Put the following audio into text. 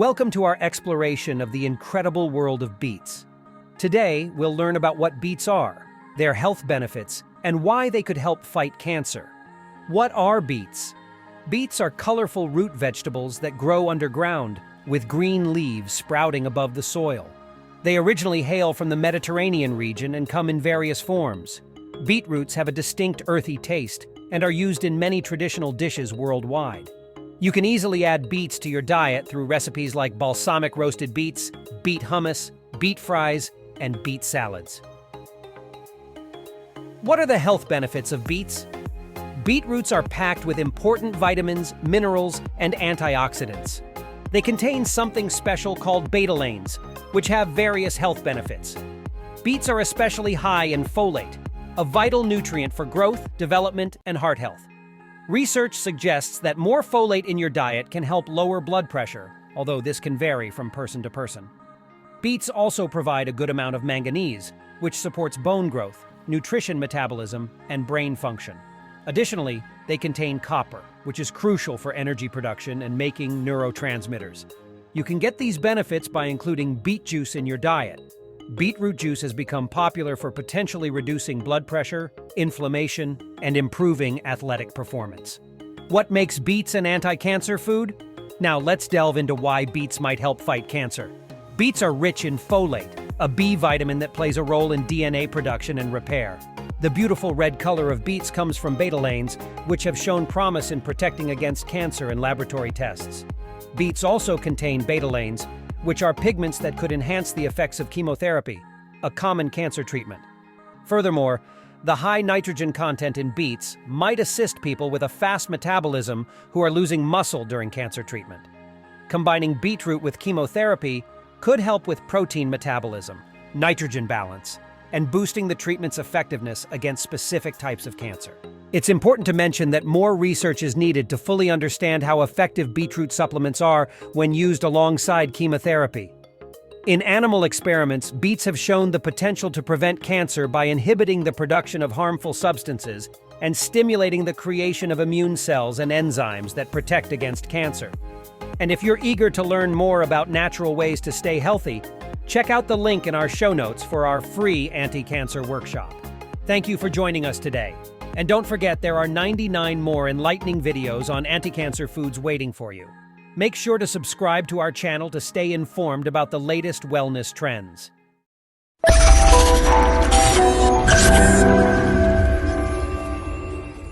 Welcome to our exploration of the incredible world of beets. Today, we'll learn about what beets are, their health benefits, and why they could help fight cancer. What are beets? Beets are colorful root vegetables that grow underground, with green leaves sprouting above the soil. They originally hail from the Mediterranean region and come in various forms. Beet roots have a distinct earthy taste and are used in many traditional dishes worldwide. You can easily add beets to your diet through recipes like balsamic roasted beets, beet hummus, beet fries, and beet salads. What are the health benefits of beets? Beet roots are packed with important vitamins, minerals, and antioxidants. They contain something special called betalains, which have various health benefits. Beets are especially high in folate, a vital nutrient for growth, development, and heart health. Research suggests that more folate in your diet can help lower blood pressure, although this can vary from person to person. Beets also provide a good amount of manganese, which supports bone growth, nutrition metabolism, and brain function. Additionally, they contain copper, which is crucial for energy production and making neurotransmitters. You can get these benefits by including beet juice in your diet. Beetroot juice has become popular for potentially reducing blood pressure, inflammation, and improving athletic performance. What makes beets an anti-cancer food? Now let's delve into why beets might help fight cancer. Beets are rich in folate, a B vitamin that plays a role in DNA production and repair. The beautiful red color of beets comes from betalains, which have shown promise in protecting against cancer in laboratory tests. Beets also contain betalains, which are pigments that could enhance the effects of chemotherapy, a common cancer treatment. Furthermore, the high nitrogen content in beets might assist people with a fast metabolism who are losing muscle during cancer treatment. Combining beetroot with chemotherapy could help with protein metabolism, nitrogen balance, and boosting the treatment's effectiveness against specific types of cancer. It's important to mention that more research is needed to fully understand how effective beetroot supplements are when used alongside chemotherapy. In animal experiments, beets have shown the potential to prevent cancer by inhibiting the production of harmful substances and stimulating the creation of immune cells and enzymes that protect against cancer. And if you're eager to learn more about natural ways to stay healthy, check out the link in our show notes for our free anti-cancer workshop. Thank you for joining us today. And don't forget, there are 99 more enlightening videos on anti-cancer foods waiting for you. Make sure to subscribe to our channel to stay informed about the latest wellness trends.